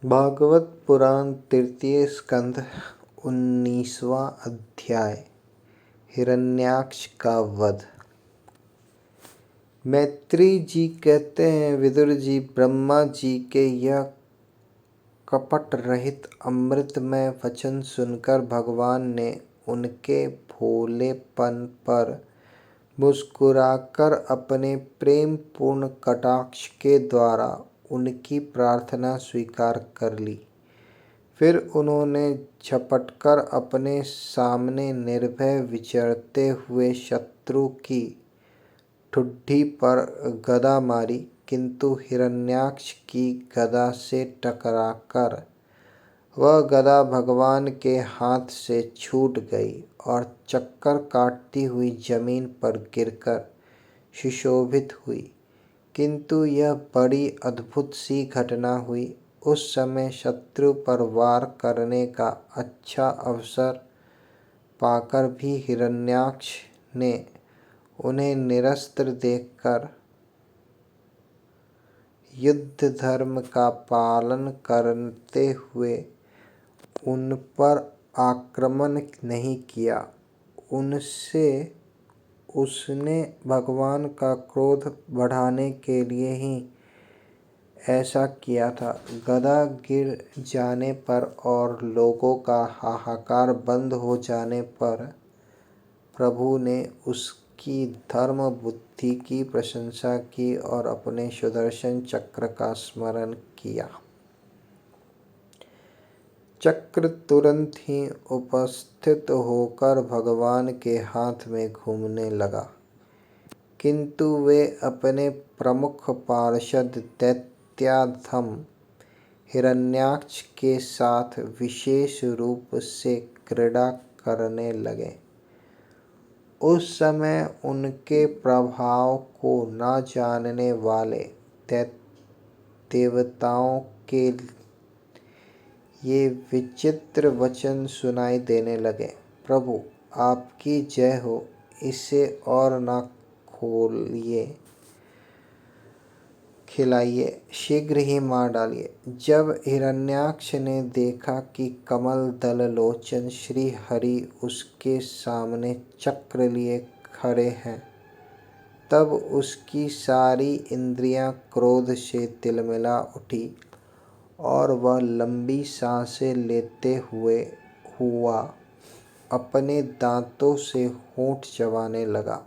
भागवत पुराण तृतीय स्कंध 19वां अध्याय। हिरण्याक्ष का वध। मैत्री जी कहते हैं, विदुर जी, ब्रह्मा जी के यह कपट रहित अमृतमय वचन सुनकर भगवान ने उनके भोलेपन पर मुस्कुराकर अपने प्रेम पूर्ण कटाक्ष के द्वारा उनकी प्रार्थना स्वीकार कर ली। फिर उन्होंने झपटकर अपने सामने निर्भय विचरते हुए शत्रु की ठुड्डी पर गदा मारी, किंतु हिरण्याक्ष की गदा से टकराकर वह गदा भगवान के हाथ से छूट गई और चक्कर काटती हुई जमीन पर गिरकर सुशोभित हुई। किंतु यह बड़ी अद्भुत सी घटना हुई। उस समय शत्रु पर वार करने का अच्छा अवसर पाकर भी हिरण्याक्ष ने उन्हें निरस्त्र देखकर युद्ध धर्म का पालन करते हुए उन पर आक्रमण नहीं किया। उसने भगवान का क्रोध बढ़ाने के लिए ही ऐसा किया था। गदा गिर जाने पर और लोगों का हाहाकार बंद हो जाने पर प्रभु ने उसकी धर्म बुद्धि की प्रशंसा की और अपने सुदर्शन चक्र का स्मरण किया। चक्र तुरंत ही उपस्थित होकर भगवान के हाथ में घूमने लगा, किंतु वे अपने प्रमुख पार्षद दैत्याधम हिरण्याक्ष के साथ विशेष रूप से क्रीड़ा करने लगे। उस समय उनके प्रभाव को न जानने वाले देवताओं के ये विचित्र वचन सुनाई देने लगे। प्रभु, आपकी जय हो, इसे और न खिलाइए, शीघ्र ही मार डालिए। जब हिरण्याक्ष ने देखा कि कमल दल लोचन श्री हरि उसके सामने चक्र लिए खड़े हैं, तब उसकी सारी इंद्रियां क्रोध से तिलमिला उठी और वह लंबी सांसें लेते हुआ अपने दांतों से होंठ चबाने लगा।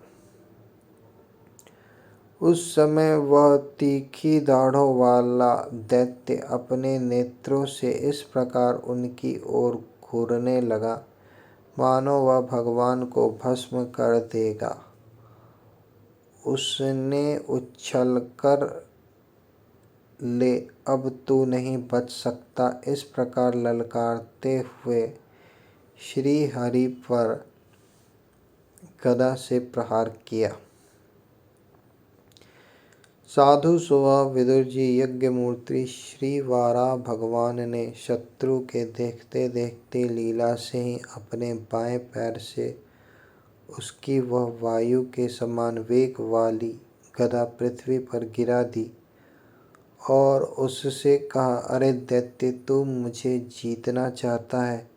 उस समय वह तीखी दाढ़ों वाला दैत्य अपने नेत्रों से इस प्रकार उनकी ओर घूरने लगा, मानो वह भगवान को भस्म कर देगा। उसने उछलकर, ले अब तू नहीं बच सकता, इस प्रकार ललकारते हुए श्री हरि पर गदा से प्रहार किया। साधु स्वभाव विदुर जी, यज्ञ मूर्ति श्री वाराह भगवान ने शत्रु के देखते देखते लीला से ही अपने बाएं पैर से उसकी वह वायु के समान वेग वाली गदा पृथ्वी पर गिरा दी और उससे कहा, अरे दैत्य, तू मुझे जीतना चाहता है,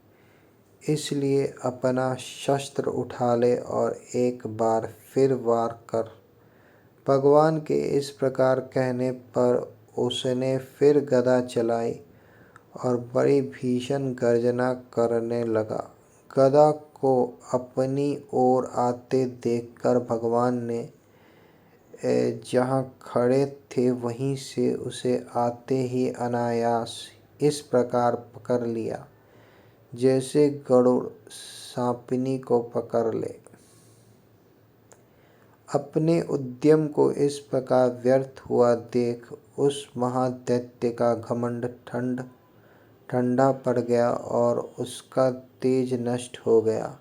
इसलिए अपना शस्त्र उठा ले और एक बार फिर वार कर। भगवान के इस प्रकार कहने पर उसने फिर गदा चलाई और बड़ी भीषण गर्जना करने लगा। गदा को अपनी ओर आते देखकर भगवान ने जहाँ खड़े थे वहीं से उसे आते ही अनायास इस प्रकार पकड़ लिया, जैसे गरुड़ सांपिनी को पकड़ ले। अपने उद्यम को इस प्रकार व्यर्थ हुआ देख उस महादैत्य का घमंड ठंडा पड़ गया और उसका तेज नष्ट हो गया।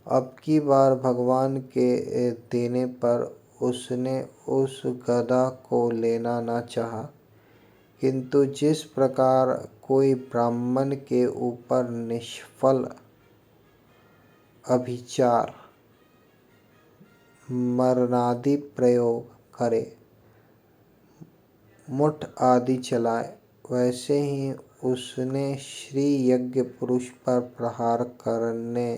अब की बार भगवान के देने पर उसने उस गदा को लेना न चाहा, किंतु जिस प्रकार कोई ब्राह्मण के ऊपर निष्फल अभिचार, मरणादि प्रयोग करे, मुठ आदि चलाए, वैसे ही उसने श्री यज्ञ पुरुष पर प्रहार करने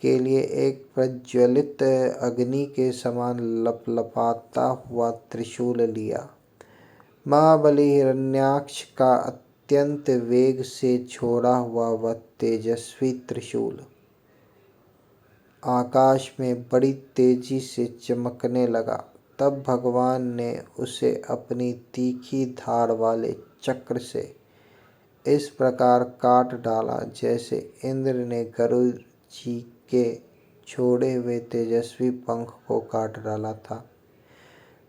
के लिए एक प्रज्वलित अग्नि के समान लपलपाता हुआ त्रिशूल लिया। महाबली हिरण्याक्ष का अत्यंत वेग से छोड़ा हुआ वह तेजस्वी त्रिशूल आकाश में बड़ी तेजी से चमकने लगा। तब भगवान ने उसे अपनी तीखी धार वाले चक्र से इस प्रकार काट डाला जैसे इंद्र ने गरुड़ जी के छोड़े हुए तेजस्वी पंख को काट डाला था।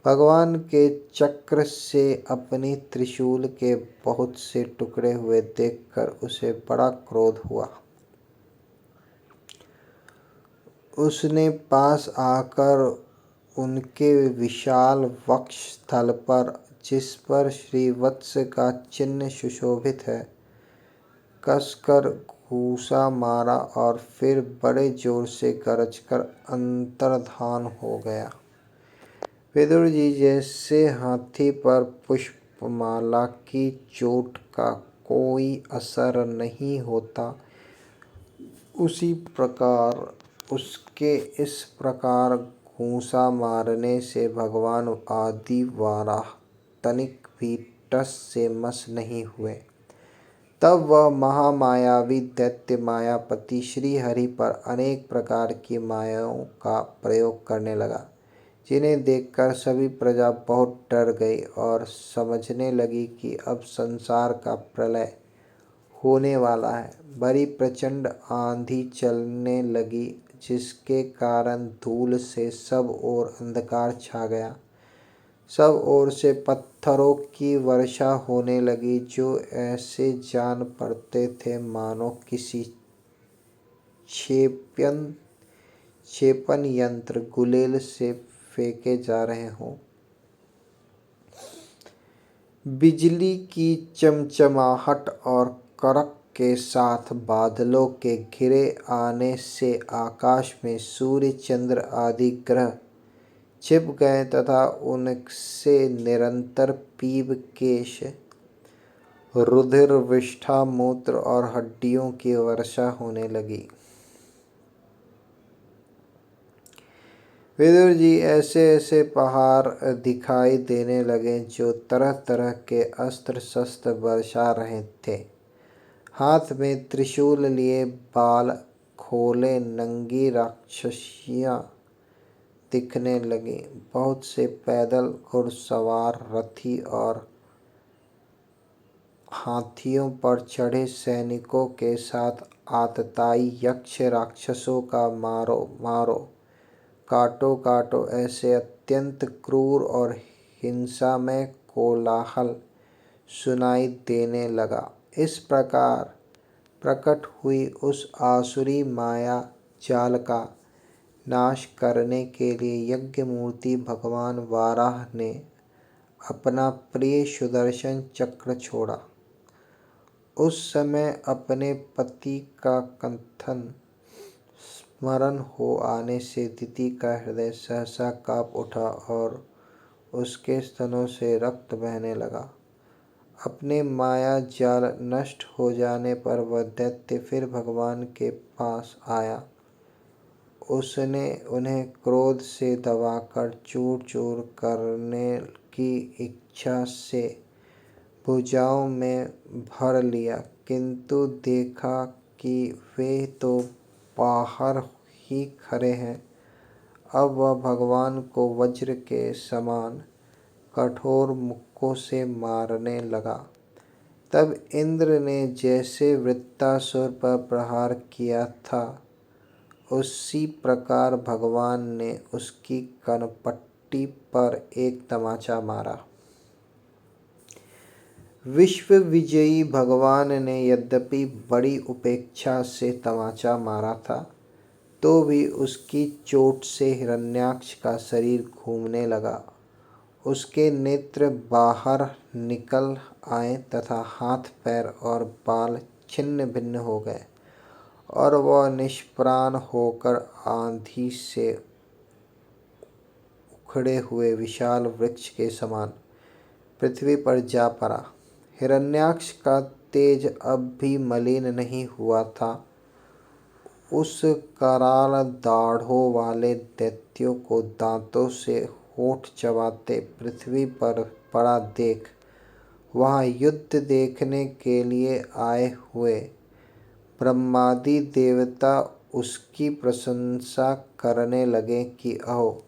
भगवान के चक्र से अपनी त्रिशूल के बहुत से टुकड़े हुए देखकर उसे बड़ा क्रोध हुआ। उसने पास आकर उनके विशाल वक्ष स्थल पर, जिस पर श्रीवत्स का चिन्ह सुशोभित है, कसकर घूंसा मारा और फिर बड़े जोर से गरजकर अंतर्धान हो गया। विदुर जी, जैसे हाथी पर पुष्पमाला की चोट का कोई असर नहीं होता, उसी प्रकार उसके इस प्रकार घूंसा मारने से भगवान आदि वाराह तनिक भी टस से मस नहीं हुए। तब वह महामायावी दैत्य मायापति श्री हरि पर अनेक प्रकार की मायाओं का प्रयोग करने लगा, जिन्हें देखकर सभी प्रजा बहुत डर गई और समझने लगी कि अब संसार का प्रलय होने वाला है। बड़ी प्रचंड आंधी चलने लगी, जिसके कारण धूल से सब ओर अंधकार छा गया। सब ओर से पत्थरों की वर्षा होने लगी, जो ऐसे जान पड़ते थे मानो किसी क्षेपण यंत्र गुलेल से फेंके जा रहे हों। बिजली की चमचमाहट और कड़क के साथ बादलों के घिरे आने से आकाश में सूर्य चंद्र आदि ग्रह छिप गए तथा उनसे निरंतर पीप केश, रुधिर, विष्ठा, मूत्र और हड्डियों की वर्षा होने लगी। विदुर जी, ऐसे ऐसे पहाड़ दिखाई देने लगे जो तरह तरह के अस्त्र शस्त्र बरसा रहे थे। हाथ में त्रिशूल लिए बाल खोले नंगी राक्षसियां दिखने लगी। बहुत से पैदल घुड़सवार, रथी और हाथियों पर चढ़े सैनिकों के साथ आतताई यक्ष राक्षसों का मारो मारो, काटो काटो, ऐसे अत्यंत क्रूर और हिंसामय कोलाहल सुनाई देने लगा। इस प्रकार प्रकट हुई उस आसुरी माया जाल का नाश करने के लिए यज्ञ मूर्ति भगवान वाराह ने अपना प्रिय सुदर्शन चक्र छोड़ा। उस समय अपने पति का कथन स्मरण हो आने से दिति का हृदय सहसा काँप उठा और उसके स्तनों से रक्त बहने लगा। अपने माया जाल नष्ट हो जाने पर वह दैत्य फिर भगवान के पास आया। उसने उन्हें क्रोध से दबाकर चूर चूर करने की इच्छा से भुजाओं में भर लिया, किंतु देखा कि वे तो बाहर ही खड़े हैं। अब वह भगवान को वज्र के समान कठोर मुक्कों से मारने लगा। तब इंद्र ने जैसे वृत्तासुर पर प्रहार किया था, उसी प्रकार भगवान ने उसकी कनपट्टी पर एक तमाचा मारा। विश्व विजयी भगवान ने यद्यपि बड़ी उपेक्षा से तमाचा मारा था, तो भी उसकी चोट से हिरण्याक्ष का शरीर घूमने लगा। उसके नेत्र बाहर निकल आए तथा हाथ पैर और बाल छिन्न भिन्न हो गए और वह निष्प्राण होकर आंधी से उखड़े हुए विशाल वृक्ष के समान पृथ्वी पर जा पड़ा। हिरण्याक्ष का तेज अब भी मलिन नहीं हुआ था। उस कराल दाढ़ों वाले दैत्यों को दांतों से होठ चबाते पृथ्वी पर पड़ा देख वहाँ युद्ध देखने के लिए आए हुए ब्रह्मादि देवता उसकी प्रशंसा करने लगे कि अहो,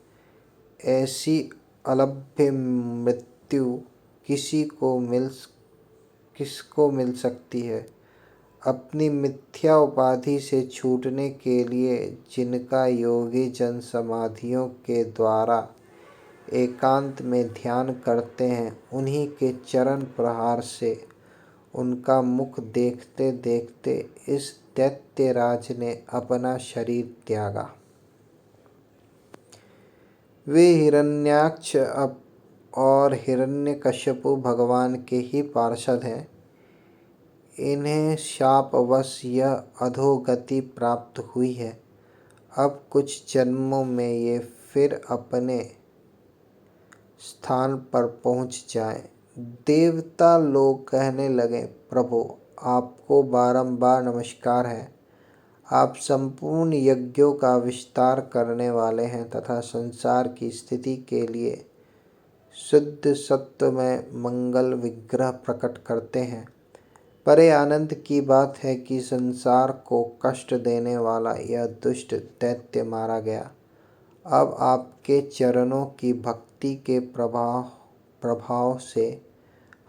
ऐसी अलभ्य मृत्यु किसको मिल सकती है। अपनी मिथ्या उपाधि से छूटने के लिए जिनका योगी जन समाधियों के द्वारा एकांत में ध्यान करते हैं, उन्हीं के चरण प्रहार से उनका मुख देखते देखते इस दैत्यराज ने अपना शरीर त्यागा। वे हिरण्याक्ष और हिरण्यकश्यपु भगवान के ही पार्षद हैं। इन्हें शापवश यह अधोगति प्राप्त हुई है। अब कुछ जन्मों में ये फिर अपने स्थान पर पहुंच जाएं। देवता लोग कहने लगे, प्रभु, आपको बारंबार नमस्कार है। आप संपूर्ण यज्ञों का विस्तार करने वाले हैं तथा संसार की स्थिति के लिए शुद्ध सत्व में मंगल विग्रह प्रकट करते हैं। बड़े आनंद की बात है कि संसार को कष्ट देने वाला यह दुष्ट दैत्य मारा गया। अब आपके चरणों की भक्ति के प्रभाव से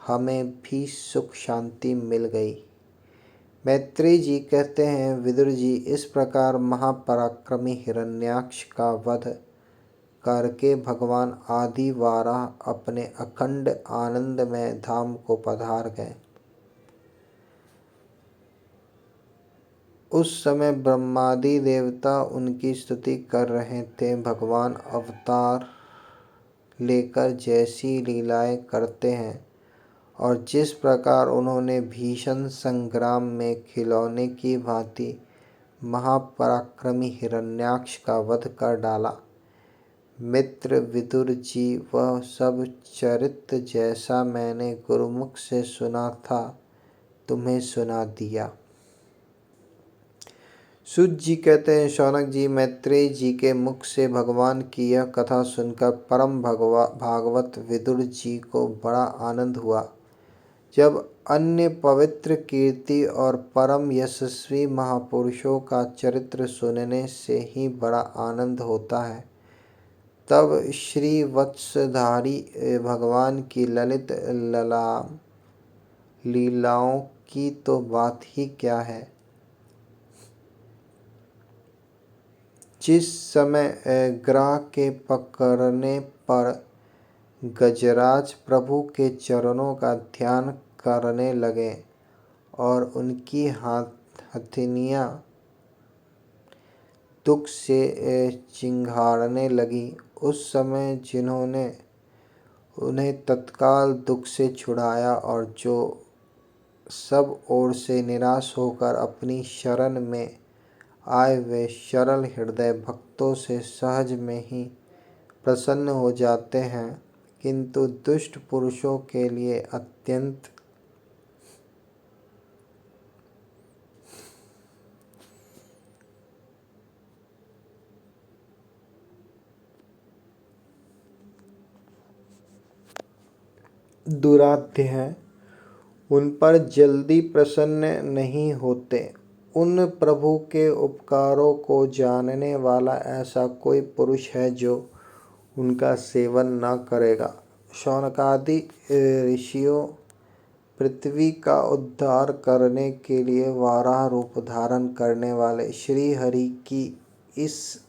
हमें भी सुख शांति मिल गई। मैत्रेय जी कहते हैं, विदुर जी, इस प्रकार महापराक्रमी हिरण्याक्ष का वध करके भगवान आदि वाराह अपने अखंड आनंदमय धाम को पधार गए। उस समय ब्रह्मादि देवता उनकी स्तुति कर रहे थे। भगवान अवतार लेकर जैसी लीलाएं करते हैं और जिस प्रकार उन्होंने भीषण संग्राम में खिलौने की भांति महापराक्रमी हिरण्याक्ष का वध कर डाला। मित्र विदुर जी, वह सब चरित्र जैसा मैंने गुरुमुख से सुना था, तुम्हें सुना दिया। सूत जी कहते हैं, शौनक जी, मैत्रेय जी के मुख से भगवान की यह कथा सुनकर परम भागवत विदुर जी को बड़ा आनंद हुआ। जब अन्य पवित्र कीर्ति और परम यशस्वी महापुरुषों का चरित्र सुनने से ही बड़ा आनंद होता है, तब श्री वत्सधारी भगवान की ललित लीलाओं की तो बात ही क्या है। जिस समय ग्रह के पकड़ने पर गजराज प्रभु के चरणों का ध्यान करने लगे और उनकी हथेलियां दुख से चिंघाड़ने लगी, उस समय जिन्होंने उन्हें तत्काल दुख से छुड़ाया और जो सब ओर से निराश होकर अपनी शरण में आए, वे सरल हृदय भक्तों से सहज में ही प्रसन्न हो जाते हैं, किंतु दुष्ट पुरुषों के लिए अत्यंत दुराध्य हैं। उन पर जल्दी प्रसन्न नहीं होते। उन प्रभु के उपकारों को जानने वाला ऐसा कोई पुरुष है जो उनका सेवन न करेगा। शौनकादि ऋषियों पृथ्वी का उद्धार करने के लिए वाराह रूप धारण करने वाले श्री हरि की इस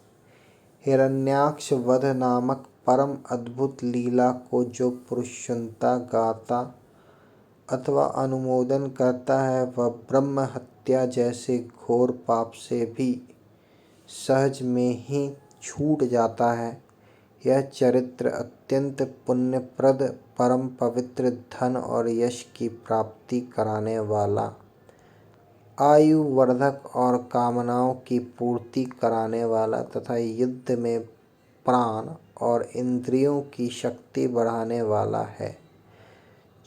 हिरण्याक्ष वध नामक परम अद्भुत लीला को जो पुरुष सुनता, गाता अथवा अनुमोदन करता है, वह ब्रह्म हत्या जैसे घोर पाप से भी सहज में ही छूट जाता है। यह चरित्र अत्यंत पुण्यप्रद, परम पवित्र, धन और यश की प्राप्ति कराने वाला, आयु वर्धक और कामनाओं की पूर्ति कराने वाला तथा युद्ध में प्राण और इंद्रियों की शक्ति बढ़ाने वाला है।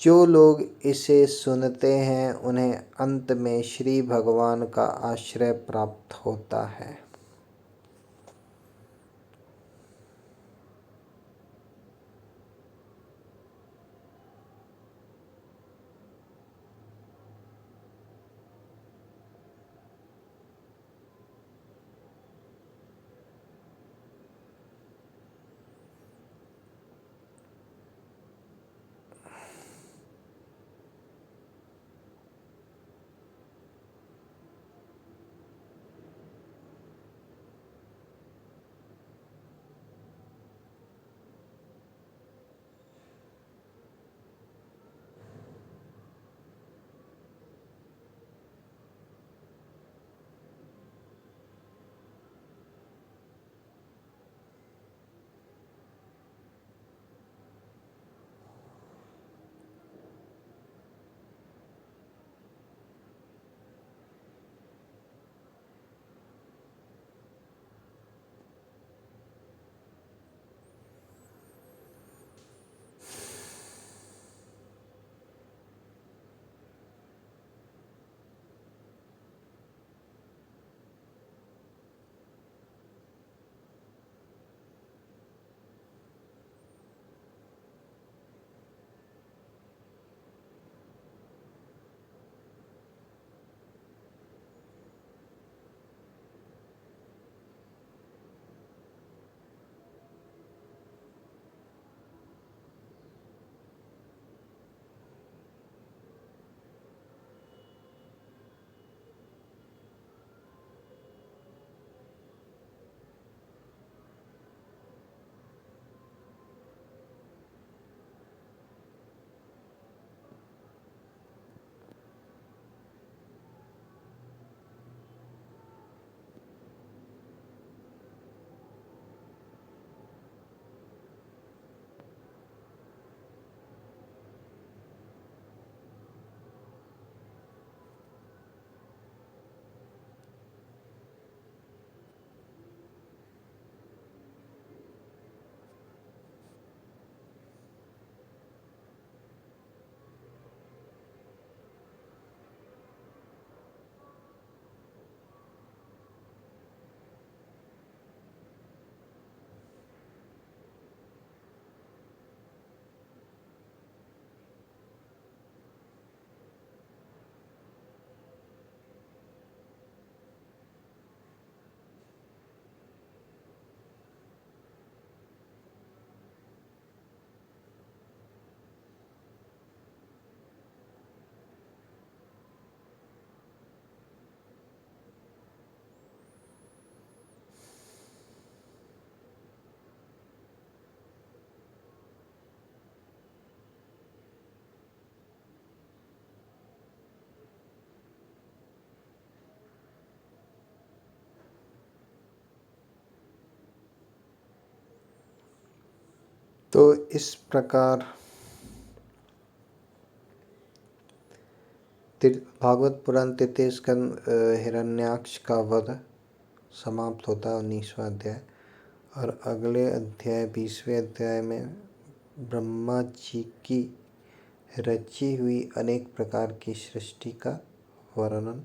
जो लोग इसे सुनते हैं उन्हें अंत में श्री भगवान का आश्रय प्राप्त होता है। तो इस प्रकार भागवत पुराण 33 स्कंद हिरण्याक्ष का वध समाप्त होता है, 19वां अध्याय। और अगले अध्याय 20वें अध्याय में ब्रह्मा जी की रची हुई अनेक प्रकार की सृष्टि का वर्णन